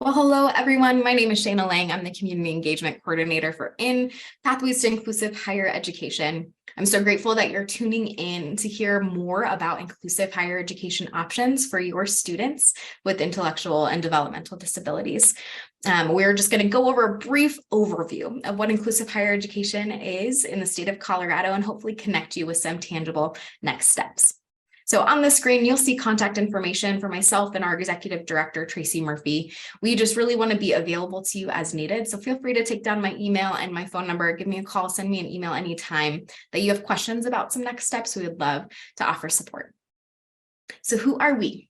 Well, hello, everyone. My name is Shayna Lang. I'm the Community Engagement Coordinator for Pathways to Inclusive Higher Education. I'm so grateful that you're tuning in to hear more about inclusive higher education options for your students with intellectual and developmental disabilities. We're just going to go over a brief overview of what inclusive higher education is in the state of Colorado and hopefully connect you with some tangible next steps. So on the screen, you'll see contact information for myself and our executive director, Tracy Murphy. We just really want to be available to you as needed. So feel free to take down my email and my phone number, give me a call, send me an email anytime that you have questions about some next steps. We would love to offer support. So who are we?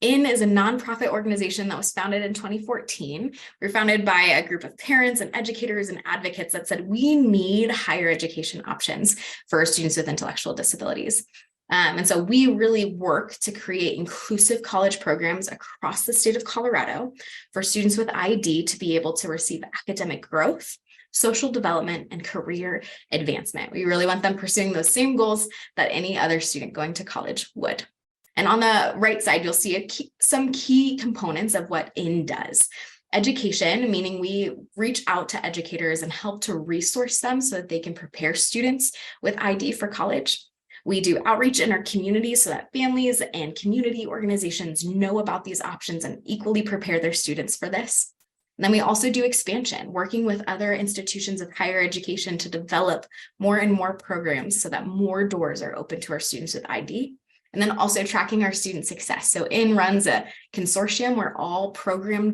IN is a nonprofit organization that was founded in 2014. We were founded by a group of parents and educators and advocates that said we need higher education options for students with intellectual disabilities. And so we really work to create inclusive college programs across the state of Colorado for students with ID to be able to receive academic growth, social development, and career advancement. We really want them pursuing those same goals that any other student going to college would. And on the right side, you'll see some key components of what IN does. Education, meaning we reach out to educators and help to resource them so that they can prepare students with ID for college. We do outreach in our community so that families and community organizations know about these options and equally prepare their students for this. And then we also do expansion, working with other institutions of higher education to develop more and more programs so that more doors are open to our students with ID. And then also tracking our student success. So IN runs a consortium where all program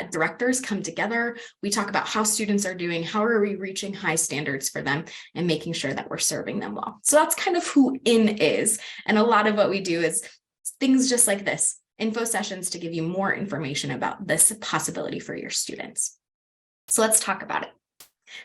directors come together. We talk about how students are doing, how are we reaching high standards for them, and making sure that we're serving them well. So that's kind of who IN is. And a lot of what we do is things just like this, info sessions to give you more information about this possibility for your students. So let's talk about it.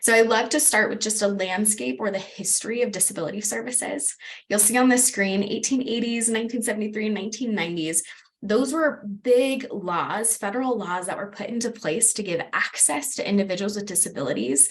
So I love to start with just a landscape or the history of disability services. You'll see on the screen 1880s, 1973, and 1990s. Those were big laws, federal laws that were put into place to give access to individuals with disabilities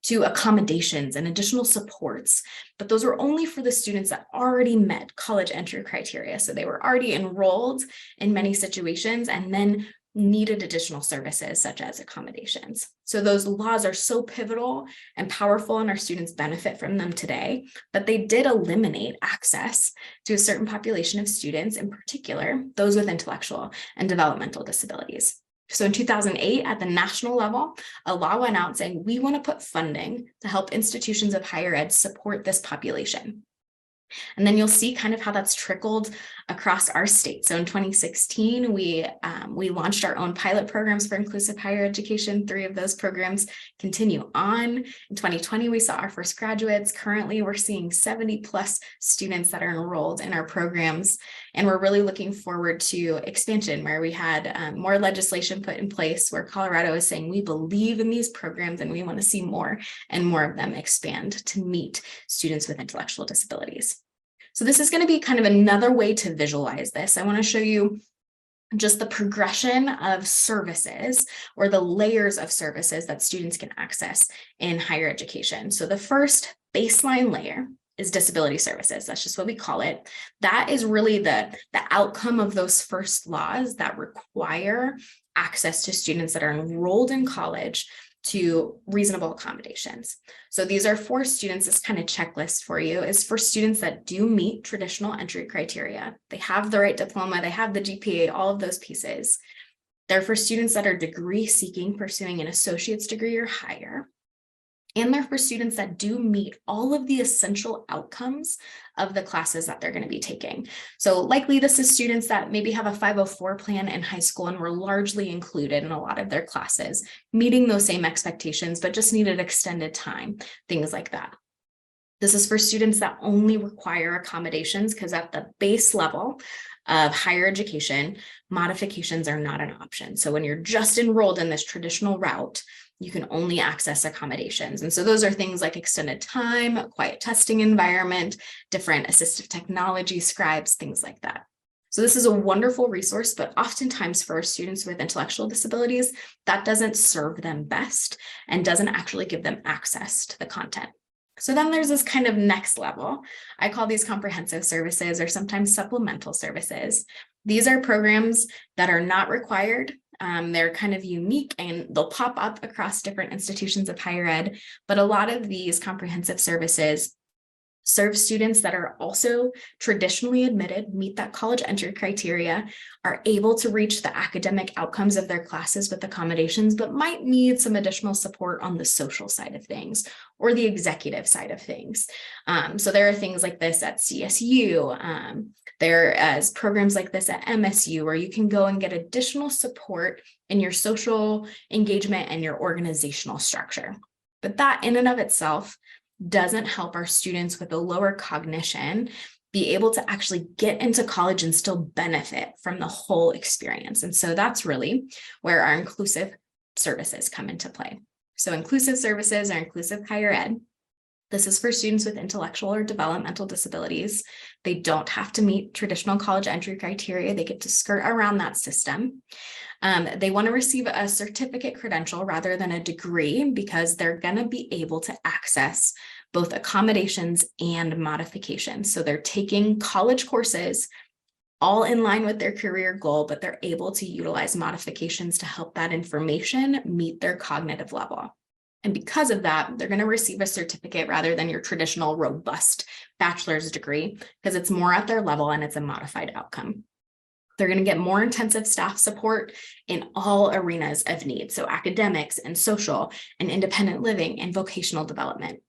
to accommodations and additional supports. But those were only for the students that already met college entry criteria. So they were already enrolled in many situations and then needed additional services such as accommodations. So those laws are so pivotal and powerful and our students benefit from them today, but they did eliminate access to a certain population of students, in particular, those with intellectual and developmental disabilities. So in 2008, at the national level, a law went out saying we want to put funding to help institutions of higher ed support this population. And then you'll see kind of how that's trickled across our state. So in 2016, we launched our own pilot programs for inclusive higher education. 3 of those programs continue on. In 2020, we saw our first graduates. Currently, we're seeing 70 plus students that are enrolled in our programs. And we're really looking forward to expansion where we had more legislation put in place where Colorado is saying we believe in these programs and we want to see more and more of them expand to meet students with intellectual disabilities. So this is going to be kind of another way to visualize this. I want to show you just the progression of services or the layers of services that students can access in higher education. So the first baseline layer is disability services. That's just what we call it. That is really the outcome of those first laws that require access to students that are enrolled in college to reasonable accommodations. So these are for students, this kind of checklist for you is for students that do meet traditional entry criteria. They have the right diploma, they have the GPA, all of those pieces. They're for students that are degree seeking, pursuing an associate's degree or higher. And they're for students that do meet all of the essential outcomes of the classes that they're going to be taking. So likely this is students that maybe have a 504 plan in high school and were largely included in a lot of their classes, meeting those same expectations, but just needed extended time, things like that. This is for students that only require accommodations because at the base level of higher education, modifications are not an option. So when you're just enrolled in this traditional route, you can only access accommodations. And so those are things like extended time, quiet testing environment, different assistive technology, scribes, things like that. So this is a wonderful resource, but oftentimes for students with intellectual disabilities, that doesn't serve them best and doesn't actually give them access to the content. So then there's this kind of next level. I call these comprehensive services or sometimes supplemental services. These are programs that are not required They're kind of unique and they'll pop up across different institutions of higher ed, but a lot of these comprehensive services serve students that are also traditionally admitted, meet that college entry criteria, are able to reach the academic outcomes of their classes with accommodations, but might need some additional support on the social side of things or the executive side of things. So there are things like this at CSU. There is programs like this at MSU where you can go and get additional support in your social engagement and your organizational structure. But that in and of itself doesn't help our students with a lower cognition be able to actually get into college and still benefit from the whole experience. And so that's really where our inclusive services come into play. So inclusive services or inclusive higher ed, this is for students with intellectual or developmental disabilities. They don't have to meet traditional college entry criteria. They get to skirt around that system. They want to receive a certificate credential rather than a degree because they're going to be able to access both accommodations and modifications. So they're taking college courses all in line with their career goal, but they're able to utilize modifications to help that information meet their cognitive level. And because of that, they're going to receive a certificate rather than your traditional robust bachelor's degree because it's more at their level and it's a modified outcome. They're going to get more intensive staff support in all arenas of need. So academics and social and independent living and vocational development.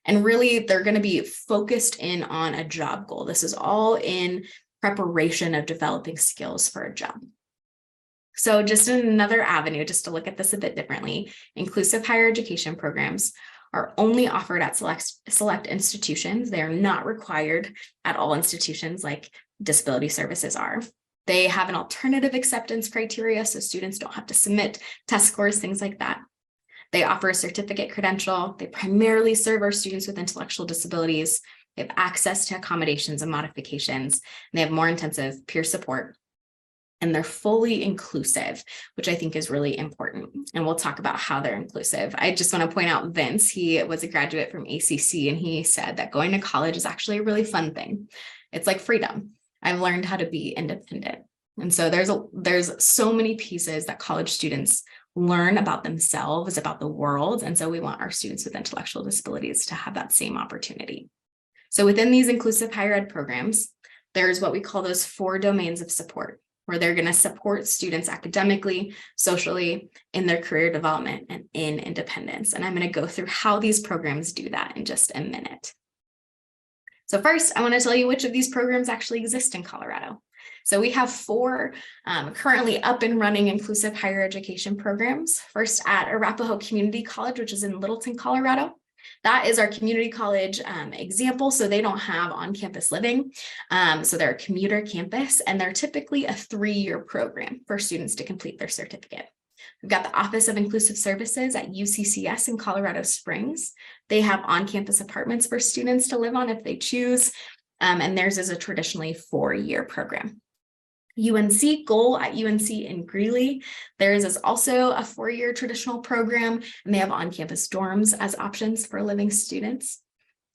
And really, they're going to be focused in on a job goal. This is all in preparation of developing skills for a job. So just another avenue, just to look at this a bit differently, inclusive higher education programs are only offered at select institutions. They are not required at all institutions like disability services are. They have an alternative acceptance criteria, so students don't have to submit test scores, things like that. They offer a certificate credential. They primarily serve our students with intellectual disabilities. They have access to accommodations and modifications, and they have more intensive peer support. And they're fully inclusive, which I think is really important. And we'll talk about how they're inclusive. I just want to point out Vince, he was a graduate from ACC, and he said that going to college is actually a really fun thing. It's like freedom. I've learned how to be independent. And so there's so many pieces that college students learn about themselves, about the world. And so we want our students with intellectual disabilities to have that same opportunity. So within these inclusive higher ed programs, there's what we call those 4 domains of support, where they're going to support students academically, socially, in their career development, and in independence. And I'm going to go through how these programs do that in just a minute. So first, I want to tell you which of these programs actually exist in Colorado. So we have 4 currently up and running inclusive higher education programs. First at Arapahoe Community College, which is in Littleton, Colorado. That is our community college example. So they don't have on-campus living. So they're a commuter campus, and they're typically a 3-year program for students to complete their certificate. We've got the Office of Inclusive Services at UCCS in Colorado Springs. They have on-campus apartments for students to live on if they choose, and theirs is a traditionally 4-year program. UNC Goal at UNC in Greeley, theirs is also a 4-year traditional program, and they have on-campus dorms as options for living students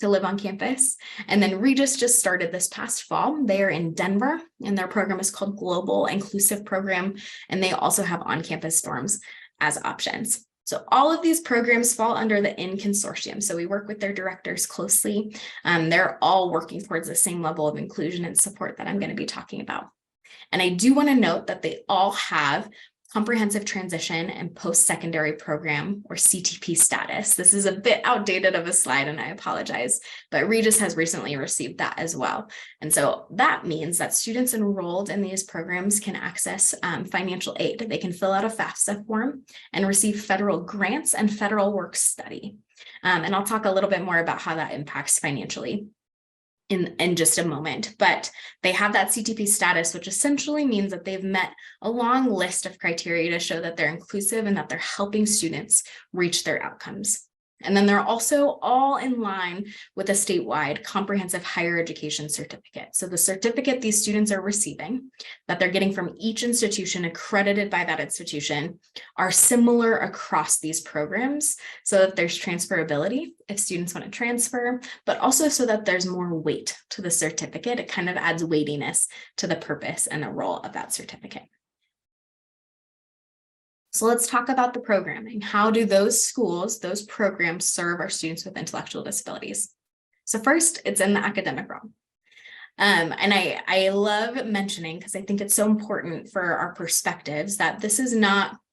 to live on campus. And then Regis just started this past fall. They are in Denver, and their program is called Global Inclusive Program, and they also have on-campus dorms as options. So all of these programs fall under the IN consortium. So we work with their directors closely. They're all working towards the same level of inclusion and support that I'm going to be talking about. And I do want to note that they all have comprehensive transition and post-secondary program, or CTP status. This is a bit outdated of a slide, and I apologize, but Regis has recently received that as well. And so that means that students enrolled in these programs can access financial aid. They can fill out a FAFSA form and receive federal grants and federal work study. And I'll talk a little bit more about how that impacts financially in just a moment, but they have that CTP status, which essentially means that they've met a long list of criteria to show that they're inclusive and that they're helping students reach their outcomes. And then they're also all in line with a statewide comprehensive higher education certificate. So the certificate these students are receiving, that they're getting from each institution accredited by that institution, are similar across these programs so that there's transferability if students want to transfer, but also so that there's more weight to the certificate. It kind of adds weightiness to the purpose and the role of that certificate. So let's talk about the programming. How do those schools, those programs serve our students with intellectual disabilities? So first, it's in the academic realm. And I love mentioning, because I think it's so important for our perspectives, that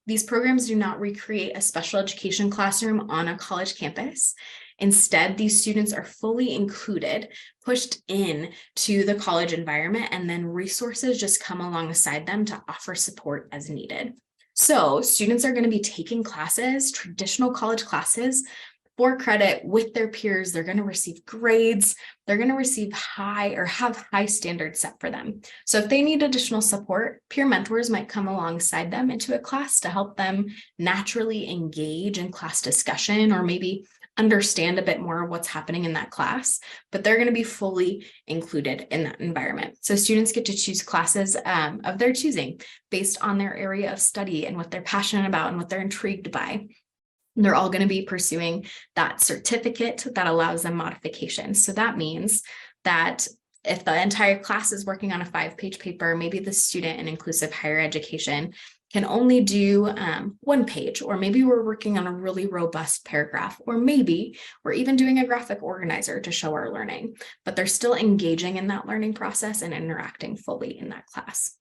these programs do not recreate a special education classroom on a college campus. Instead, these students are fully included, pushed in to the college environment, and then resources just come alongside them to offer support as needed. So students are going to be taking classes, traditional college classes, for credit with their peers. They're going to receive grades. They're going to receive have high standards set for them. So if they need additional support, peer mentors might come alongside them into a class to help them naturally engage in class discussion, or maybe understand a bit more of what's happening in that class, but they're going to be fully included in that environment. So students get to choose classes of their choosing based on their area of study and what they're passionate about and what they're intrigued by. They're all going to be pursuing that certificate that allows them modifications. So that means that if the entire class is working on a 5-page paper, maybe the student in inclusive higher education can only do 1 page, or maybe we're working on a really robust paragraph, or maybe we're even doing a graphic organizer to show our learning, but they're still engaging in that learning process and interacting fully in that class.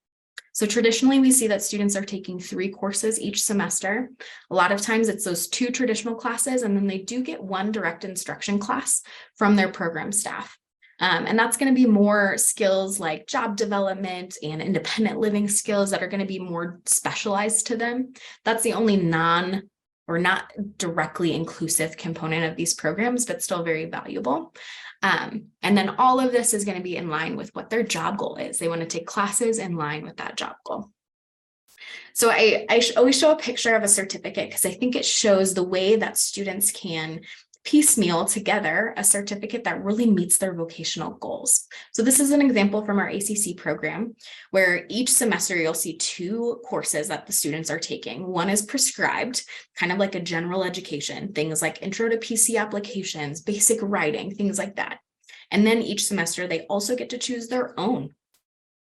So traditionally, we see that students are taking 3 courses each semester. A lot of times it's those 2 traditional classes, and then they do get 1 direct instruction class from their program staff. And that's going to be more skills like job development and independent living skills that are going to be more specialized to them. That's the only not directly inclusive component of these programs, but still very valuable. And then all of this is going to be in line with what their job goal is. They want to take classes in line with that job goal. So I always show a picture of a certificate, because I think it shows the way that students can piecemeal together a certificate that really meets their vocational goals. So this is an example from our ACC program, where each semester you'll see 2 courses that the students are taking. One is prescribed, kind of like a general education, things like intro to PC applications, basic writing, things like that. And then each semester they also get to choose their own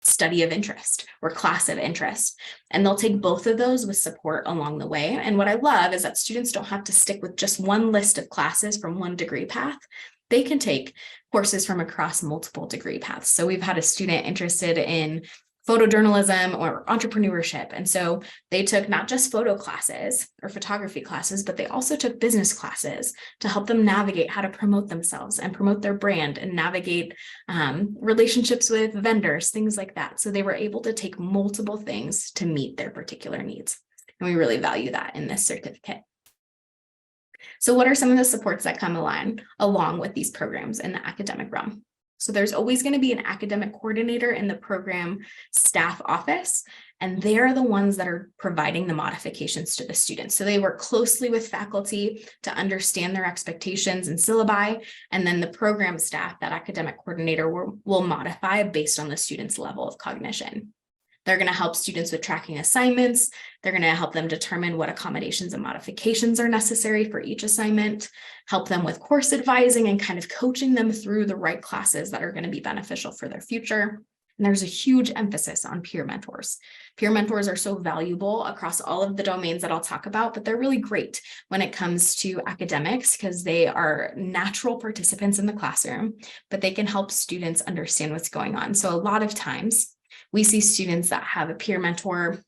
study of interest or class of interest. And they'll take both of those with support along the way. And what I love is that students don't have to stick with just one list of classes from one degree path. They can take courses from across multiple degree paths. So we've had a student interested in photojournalism or entrepreneurship. And so they took not just photo classes or photography classes, but they also took business classes to help them navigate how to promote themselves and promote their brand and navigate relationships with vendors, things like that. So they were able to take multiple things to meet their particular needs. And we really value that in this certificate. So what are some of the supports that come along with these programs in the academic realm? So there's always going to be an academic coordinator in the program staff office, and they're the ones that are providing the modifications to the students. So they work closely with faculty to understand their expectations and syllabi, and then the program staff, that academic coordinator, will modify based on the student's level of cognition. They're going to help students with tracking assignments. They're going to help them determine what accommodations and modifications are necessary for each assignment, help them with course advising and kind of coaching them through the right classes that are going to be beneficial for their future. And there's a huge emphasis on peer mentors. Peer mentors are so valuable across all of the domains that I'll talk about, but they're really great when it comes to academics, because they are natural participants in the classroom, but they can help students understand what's going on. So a lot of times, we see students that have a peer mentor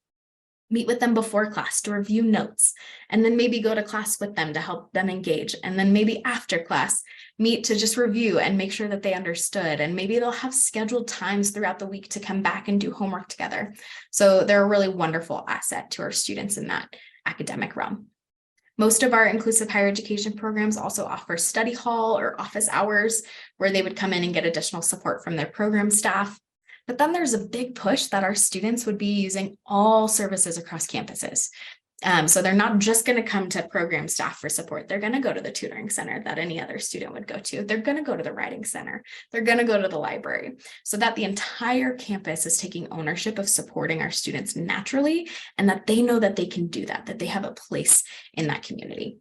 meet with them before class to review notes, and then maybe go to class with them to help them engage. And then maybe after class, meet to just review and make sure that they understood. And maybe they'll have scheduled times throughout the week to come back and do homework together. So they're a really wonderful asset to our students in that academic realm. Most of our inclusive higher education programs also offer study hall or office hours, where they would come in and get additional support from their program staff. But then there's a big push that our students would be using all services across campuses. So they're not just going to come to program staff for support. They're going to go to the tutoring center that any other student would go to. They're going to go to the writing center. They're going to go to the library, so that the entire campus is taking ownership of supporting our students naturally, and that they know that they can do that, that they have a place in that community.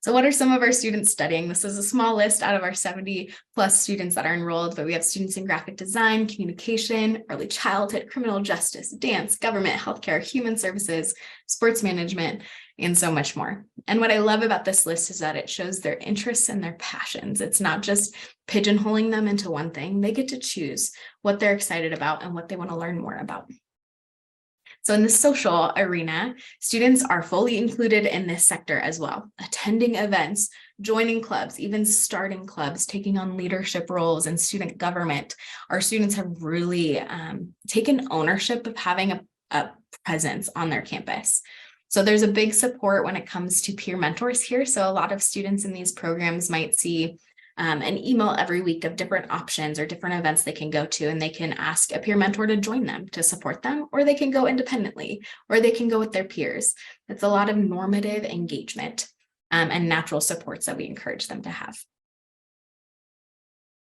So what are some of our students studying? This is a small list out of our 70 plus students that are enrolled, but we have students in graphic design, communication, early childhood, criminal justice, dance, government, healthcare, human services, sports management, and so much more. And what I love about this list is that it shows their interests and their passions. It's not just pigeonholing them into one thing. They get to choose what they're excited about and what they want to learn more about. So in the social arena, students are fully included in this sector as well, attending events, joining clubs, even starting clubs, taking on leadership roles in student government. Our students have really taken ownership of having a presence on their campus. So there's a big support when it comes to peer mentors here. So a lot of students in these programs might see an email every week of different options or different events they can go to, and they can ask a peer mentor to join them to support them, or they can go independently, or they can go with their peers. It's a lot of normative engagement and natural supports that we encourage them to have.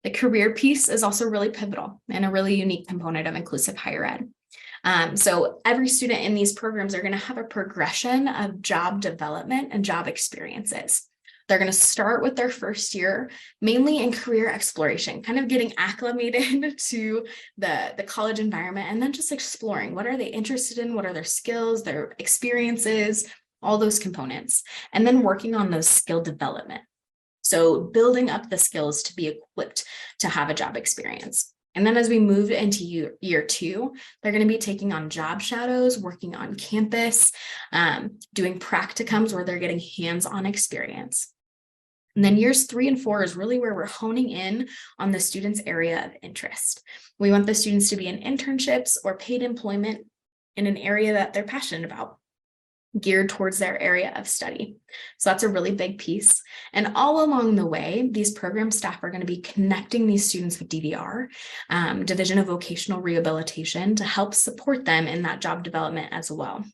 The career piece is also really pivotal and a really unique component of inclusive higher ed. So every student in these programs are going to have a progression of job development and job experiences. They're going to start with their first year, mainly in career exploration, kind of getting acclimated to the college environment, and then just exploring what are they interested in, what are their skills, their experiences, all those components, and then working on those skill development. So building up the skills to be equipped to have a job experience. And then as we move into year two, they're going to be taking on job shadows, working on campus, doing practicums where they're getting hands-on experience. And then years 3 and 4 is really where we're honing in on the students' area of interest. We want the students to be in internships or paid employment in an area that they're passionate about, geared towards their area of study. So that's a really big piece. And all along the way, these program staff are going to be connecting these students with DVR, Division of Vocational Rehabilitation, to help support them in that job development as well.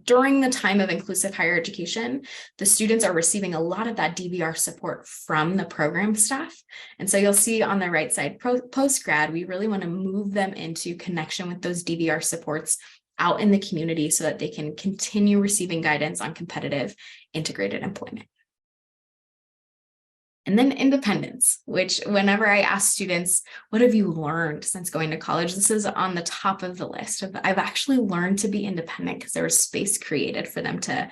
During the time of inclusive higher education, the students are receiving a lot of that DVR support from the program staff. And so you'll see on the right side, post-grad, we really want to move them into connection with those DVR supports out in the community so that they can continue receiving guidance on competitive integrated employment. And then independence, which whenever I ask students, what have you learned since going to college? This is on the top of the list. I've actually learned to be independent because there was space created for them to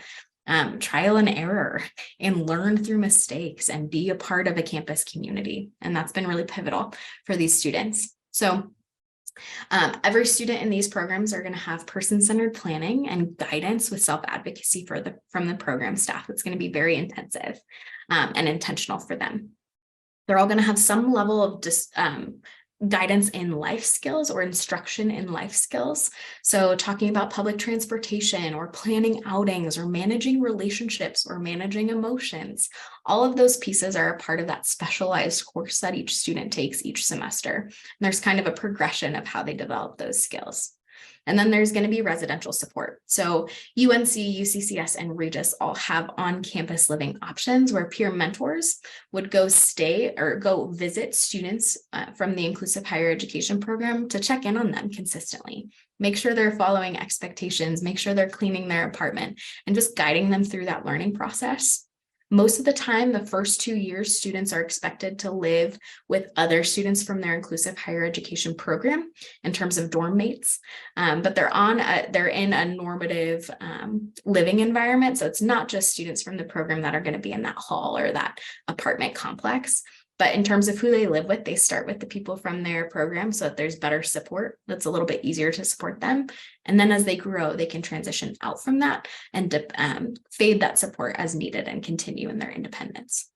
trial and error and learn through mistakes and be a part of a campus community. And that's been really pivotal for these students. So every student in these programs are going to have person-centered planning and guidance with self-advocacy from the program staff. It's going to be very intensive and intentional for them. They're all going to have some level of guidance in life skills or instruction in life skills. So talking about public transportation or planning outings or managing relationships or managing emotions, all of those pieces are a part of that specialized course that each student takes each semester. And there's kind of a progression of how they develop those skills. And then there's going to be residential support. So UNC, UCCS, and Regis all have on-campus living options where peer mentors would go stay or go visit students from the inclusive higher education program to check in on them consistently. Make sure they're following expectations, make sure they're cleaning their apartment, and just guiding them through that learning process. Most of the time, the first 2 years, students are expected to live with other students from their inclusive higher education program in terms of dorm mates, but they're in a normative living environment. So it's not just students from the program that are going to be in that hall or that apartment complex. But in terms of who they live with, they start with the people from their program so that there's better support. That's a little bit easier to support them. And then as they grow, they can transition out from that and fade that support as needed and continue in their independence.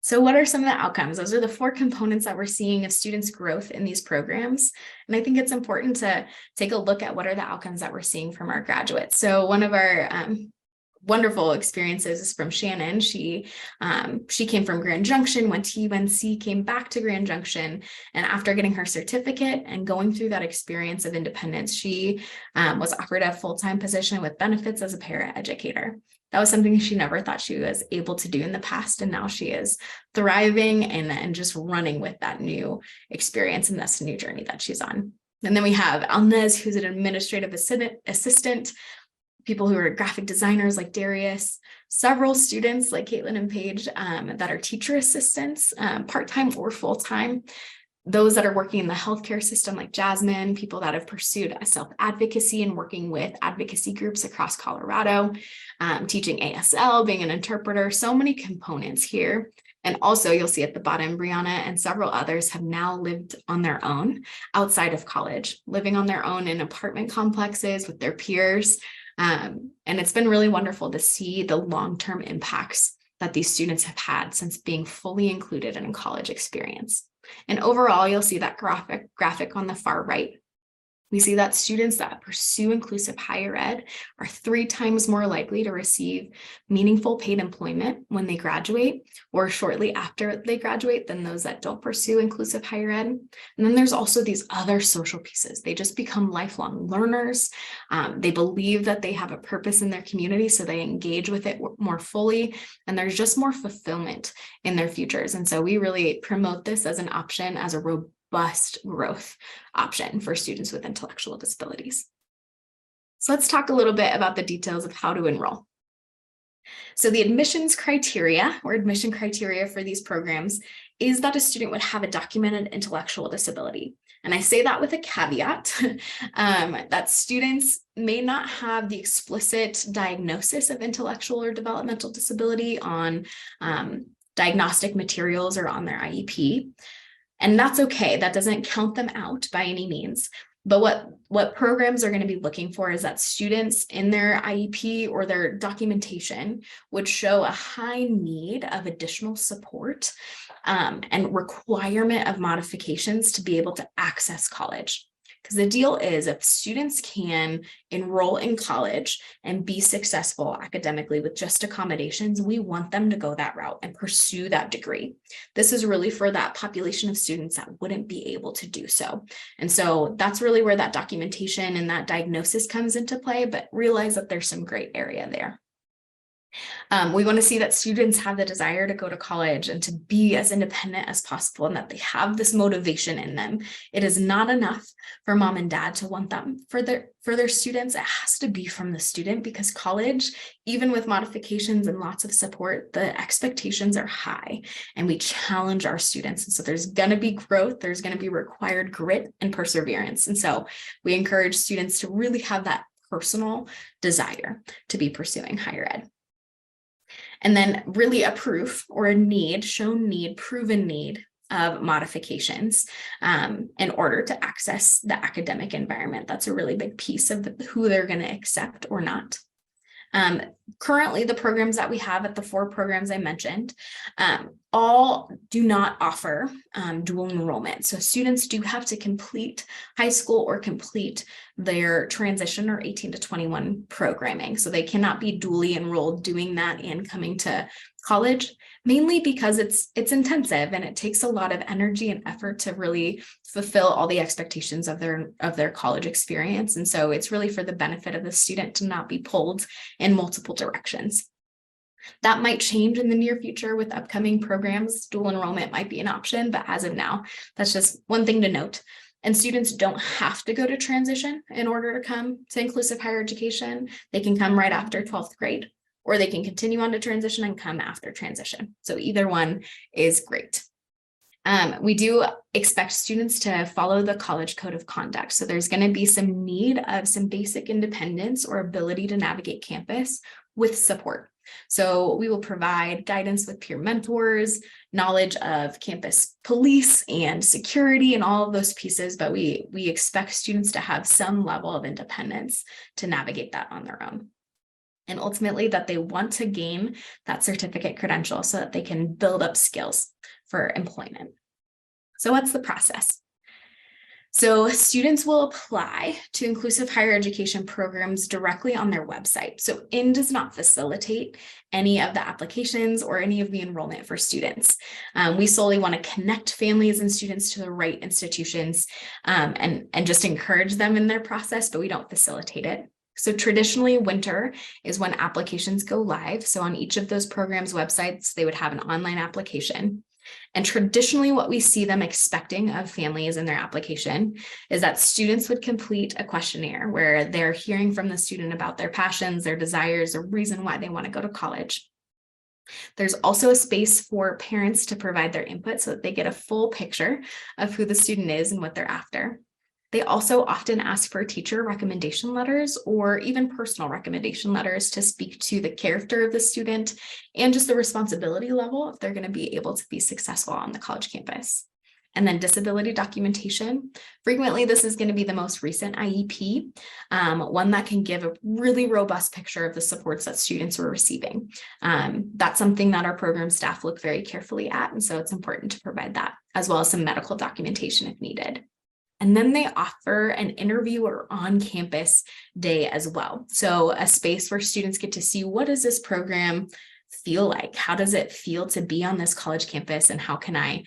So what are some of the outcomes? Those are the 4 components that we're seeing of students' growth in these programs. And I think it's important to take a look at what are the outcomes that we're seeing from our graduates. So one of our wonderful experiences from Shannon. She came from Grand Junction, went to UNC, came back to Grand Junction, and after getting her certificate and going through that experience of independence, she was offered a full-time position with benefits as a paraeducator. That was something she never thought she was able to do in the past, and now she is thriving and just running with that new experience and this new journey that she's on. And then we have Alnez, who's an administrative assistant, people who are graphic designers like Darius, several students like Caitlin and Paige that are teacher assistants, part-time or full-time, those that are working in the healthcare system like Jasmine, people that have pursued a self-advocacy and working with advocacy groups across Colorado, teaching ASL, being an interpreter, so many components here. And also you'll see at the bottom, Brianna and several others have now lived on their own outside of college, living on their own in apartment complexes with their peers. And it's been really wonderful to see the long-term impacts that these students have had since being fully included in a college experience. And overall, you'll see that graphic on the far right. We see that students that pursue inclusive higher ed are 3 times more likely to receive meaningful paid employment when they graduate or shortly after they graduate than those that don't pursue inclusive higher ed. And then there's also these other social pieces. They just become lifelong learners. They believe that they have a purpose in their community, so they engage with it more fully, and there's just more fulfillment in their futures. And so we really promote this as an option, as a robust growth option for students with intellectual disabilities. So let's talk a little bit about the details of how to enroll. So the admissions criteria or admission criteria for these programs is that a student would have a documented intellectual disability. And I say that with a caveat that students may not have the explicit diagnosis of intellectual or developmental disability on diagnostic materials or on their IEP. And that's okay. That doesn't count them out by any means. But what programs are going to be looking for is that students in their IEP or their documentation would show a high need of additional support and requirement of modifications to be able to access college. Because the deal is, if students can enroll in college and be successful academically with just accommodations, we want them to go that route and pursue that degree. This is really for that population of students that wouldn't be able to do so. And so that's really where that documentation and that diagnosis comes into play, but realize that there's some great area there. We want to see that students have the desire to go to college and to be as independent as possible, and that they have this motivation in them. It is not enough for mom and dad to want them for their students. It has to be from the student, because college, even with modifications and lots of support, the expectations are high and we challenge our students. And so there's going to be growth, there's going to be required grit and perseverance. And so we encourage students to really have that personal desire to be pursuing higher ed. And then really a proof or a need, shown need, proven need of modifications in order to access the academic environment. That's a really big piece of who they're going to accept or not. Currently, the programs that we have at the 4 programs I mentioned, all do not offer dual enrollment. So students do have to complete high school or complete their transition or 18 to 21 programming. So they cannot be dually enrolled doing that and coming to college, mainly because it's intensive and it takes a lot of energy and effort to really fulfill all the expectations of their college experience. And so it's really for the benefit of the student to not be pulled in multiple directions. That might change in the near future with upcoming programs. Dual enrollment might be an option, but as of now, that's just one thing to note. And students don't have to go to transition in order to come to inclusive higher education. They can come right after 12th grade, or they can continue on to transition and come after transition. So either one is great. We do expect students to follow the College Code of Conduct. So there's going to be some need of some basic independence or ability to navigate campus with support. So we will provide guidance with peer mentors, knowledge of campus police and security and all of those pieces, but we expect students to have some level of independence to navigate that on their own. And ultimately that they want to gain that certificate credential so that they can build up skills for employment. So what's the process? So students will apply to inclusive higher education programs directly on their website. So IN does not facilitate any of the applications or any of the enrollment for students. We solely want to connect families and students to the right institutions and just encourage them in their process, but we don't facilitate it. So traditionally winter is when applications go live. So on each of those programs' websites, they would have an online application. And traditionally, what we see them expecting of families in their application is that students would complete a questionnaire where they're hearing from the student about their passions, their desires, or reason why they want to go to college. There's also a space for parents to provide their input so that they get a full picture of who the student is and what they're after. They also often ask for teacher recommendation letters or even personal recommendation letters to speak to the character of the student and just the responsibility level if they're going to be able to be successful on the college campus. And then disability documentation. Frequently, this is going to be the most recent IEP, one that can give a really robust picture of the supports that students were receiving. That's something that our program staff look very carefully at, and so it's important to provide that, as well as some medical documentation if needed. And then they offer an interview or on-campus day as well. So a space where students get to see, what does this program feel like? How does it feel to be on this college campus? And how can I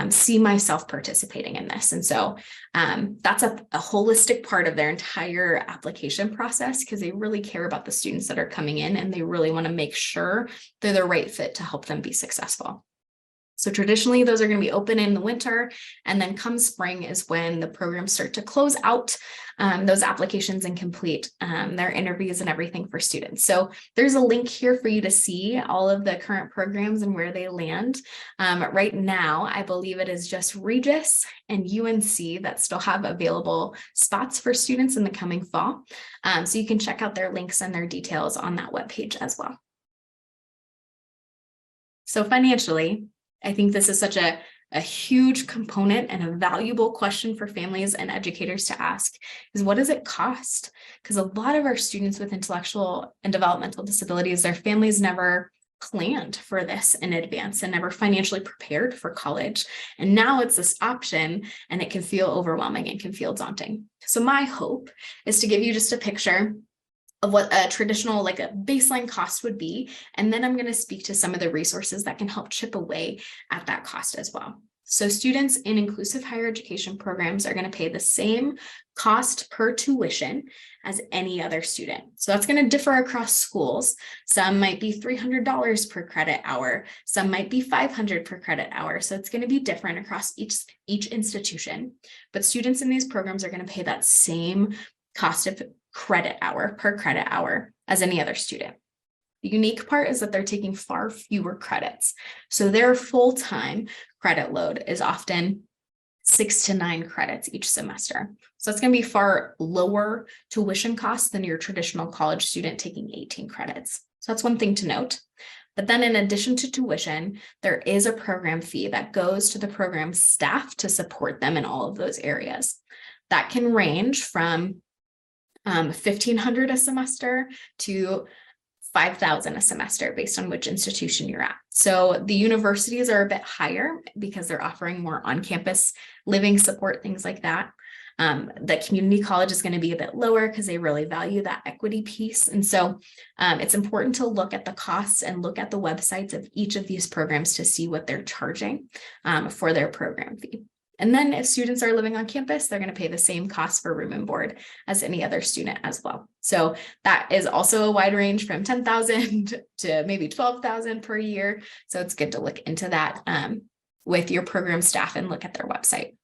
see myself participating in this? And so that's a holistic part of their entire application process, because they really care about the students that are coming in, and they really want to make sure they're the right fit to help them be successful. So traditionally, those are going to be open in the winter, and then come spring is when the programs start to close out those applications and complete their interviews and everything for students. So there's a link here for you to see all of the current programs and where they land. Right now, I believe it is just Regis and UNC that still have available spots for students in the coming fall. So you can check out their links and their details on that webpage as well. So financially, I think this is such a huge component and a valuable question for families and educators to ask is, what does it cost? Because a lot of our students with intellectual and developmental disabilities, their families never planned for this in advance and never financially prepared for college. And now it's this option, and it can feel overwhelming and can feel daunting. So my hope is to give you just a picture of what a traditional, like a baseline cost would be. And then I'm going to speak to some of the resources that can help chip away at that cost as well. So students in inclusive higher education programs are going to pay the same cost per tuition as any other student. So that's going to differ across schools. Some might be $300 per credit hour. Some might be $500 per credit hour. So it's going to be different across each institution. But students in these programs are going to pay that same cost of credit hour per credit hour as any other student. The unique part is that they're taking far fewer credits. So their full-time credit load is often 6 to 9 credits each semester. So it's going to be far lower tuition costs than your traditional college student taking 18 credits. So that's one thing to note. But then in addition to tuition, there is a program fee that goes to the program staff to support them in all of those areas. That can range from $1,500 a semester to $5,000 a semester based on which institution you're at. So the universities are a bit higher because they're offering more on-campus living support, things like that. The community college is going to be a bit lower because they really value that equity piece. And so it's important to look at the costs and look at the websites of each of these programs to see what they're charging for their program fee. And then if students are living on campus, they're going to pay the same cost for room and board as any other student as well. So that is also a wide range from $10,000 to maybe $12,000 per year. So it's good to look into that with your program staff and look at their website.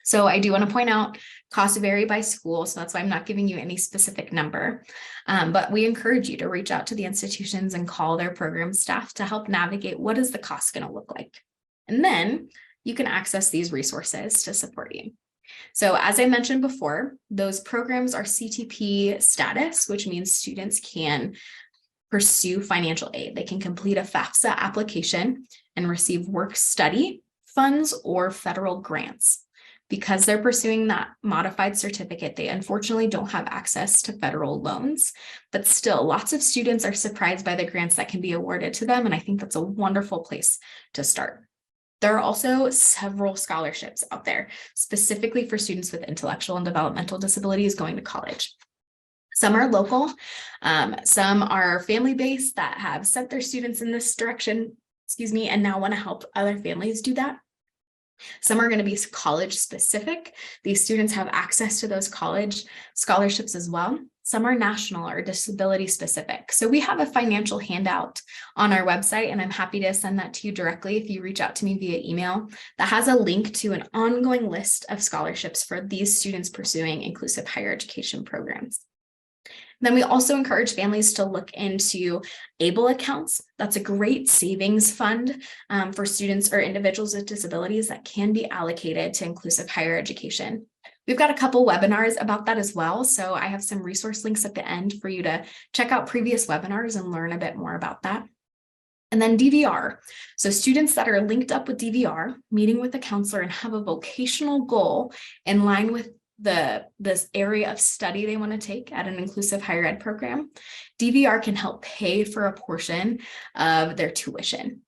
So I do want to point out costs vary by school. So that's why I'm not giving you any specific number, but we encourage you to reach out to the institutions and call their program staff to help navigate what is the cost going to look like. And then you can access these resources to support you. So as I mentioned before, those programs are CTP status, which means students can pursue financial aid. They can complete a FAFSA application and receive work study funds or federal grants. Because they're pursuing that modified certificate, they unfortunately don't have access to federal loans, but still lots of students are surprised by the grants that can be awarded to them. And I think that's a wonderful place to start. There are also several scholarships out there, specifically for students with intellectual and developmental disabilities going to college. Some are local, some are family-based that have sent their students in this direction, and now want to help other families do that. Some are going to be college specific. These students have access to those college scholarships as well. Some are national or disability specific. So we have a financial handout on our website, and I'm happy to send that to you directly if you reach out to me via email, that has a link to an ongoing list of scholarships for these students pursuing inclusive higher education programs. Then we also encourage families to look into ABLE accounts. That's a great savings fund for students or individuals with disabilities that can be allocated to inclusive higher education. We've got a couple webinars about that as well. So I have some resource links at the end for you to check out previous webinars and learn a bit more about that. And then DVR. So students that are linked up with DVR, meeting with a counselor and have a vocational goal in line with this area of study they want to take at an inclusive higher ed program, DVR can help pay for a portion of their tuition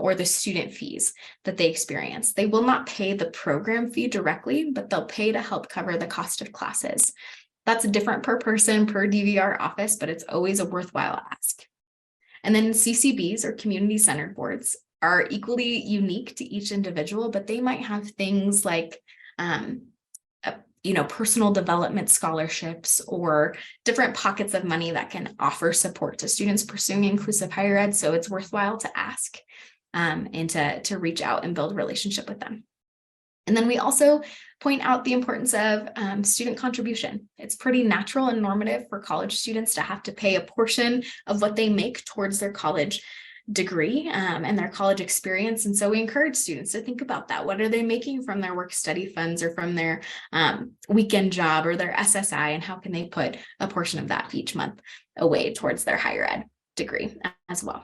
or the student fees that they experience. They will not pay the program fee directly, but they'll pay to help cover the cost of classes. That's different per person, per DVR office, but it's always a worthwhile ask. And then CCBs, or community-centered boards, are equally unique to each individual, but they might have things like personal development scholarships or different pockets of money that can offer support to students pursuing inclusive higher ed. So it's worthwhile to ask and to reach out and build a relationship with them. And then we also point out the importance of student contribution. It's pretty natural and normative for college students to have to pay a portion of what they make towards their college degree and their college experience. And so we encourage students to think about that. What are they making from their work study funds or from their weekend job or their SSI, and how can they put a portion of that each month away towards their higher ed degree as well.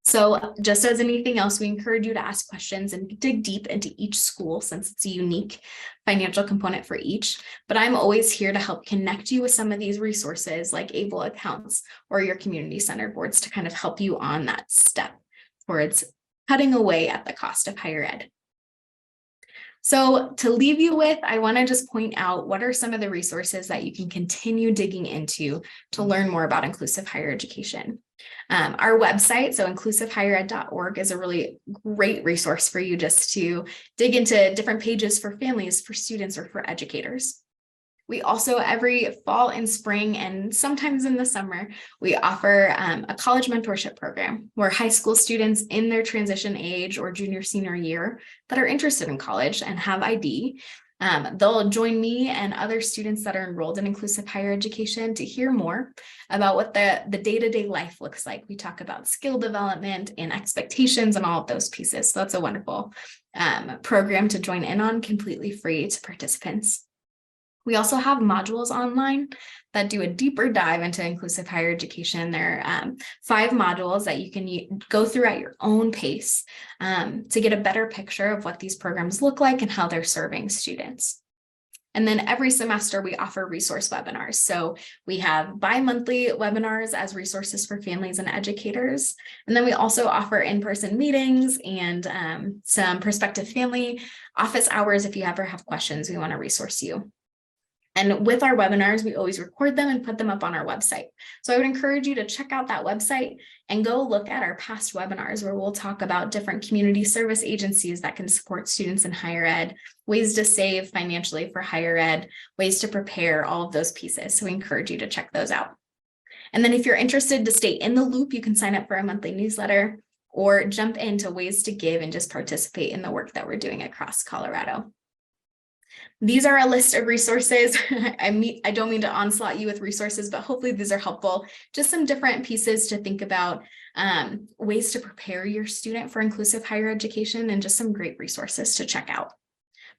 So just as anything else, we encourage you to ask questions and dig deep into each school, since it's a unique financial component for each. But I'm always here to help connect you with some of these resources like ABLE accounts or your community-centered boards to kind of help you on that step towards cutting away at the cost of higher ed. So to leave you with, I want to just point out what are some of the resources that you can continue digging into to learn more about inclusive higher education. Our website, so inclusivehighered.org, is a really great resource for you just to dig into different pages for families, for students, or for educators. We also, every fall and spring, and sometimes in the summer, we offer a college mentorship program where high school students in their transition age or junior, senior year that are interested in college and have ID, they'll join me and other students that are enrolled in inclusive higher education to hear more about what the day-to-day life looks like. We talk about skill development and expectations and all of those pieces. So that's a wonderful program to join in on, completely free to participants. We also have modules online that do a deeper dive into inclusive higher education. There are 5 modules that you can go through at your own pace to get a better picture of what these programs look like and how they're serving students. And then every semester we offer resource webinars. So we have bi-monthly webinars as resources for families and educators. And then we also offer in-person meetings and some prospective family office hours. If you ever have questions, we want to resource you. And with our webinars, we always record them and put them up on our website. So I would encourage you to check out that website and go look at our past webinars where we'll talk about different community service agencies that can support students in higher ed, ways to save financially for higher ed, ways to prepare, all of those pieces. So we encourage you to check those out. And then if you're interested to stay in the loop, you can sign up for a monthly newsletter or jump into ways to give and just participate in the work that we're doing across Colorado. These are a list of resources. I don't mean to onslaught you with resources, but hopefully these are helpful. Just some different pieces to think about, ways to prepare your student for inclusive higher education, and just some great resources to check out.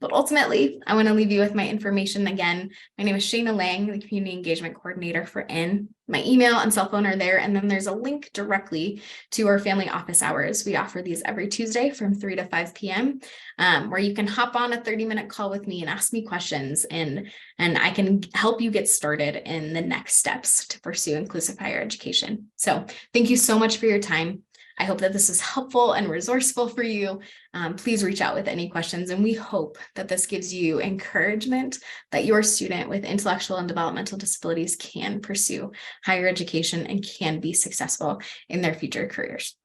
But ultimately, I want to leave you with my information again. My name is Shayna Lang, the Community Engagement Coordinator for IN. My email and cell phone are there, and then there's a link directly to our family office hours. We offer these every Tuesday from 3 to 5 p.m., where you can hop on a 30-minute call with me and ask me questions, and I can help you get started in the next steps to pursue inclusive higher education. So thank you so much for your time. I hope that this is helpful and resourceful for you. Please reach out with any questions, and we hope that this gives you encouragement that your student with intellectual and developmental disabilities can pursue higher education and can be successful in their future careers.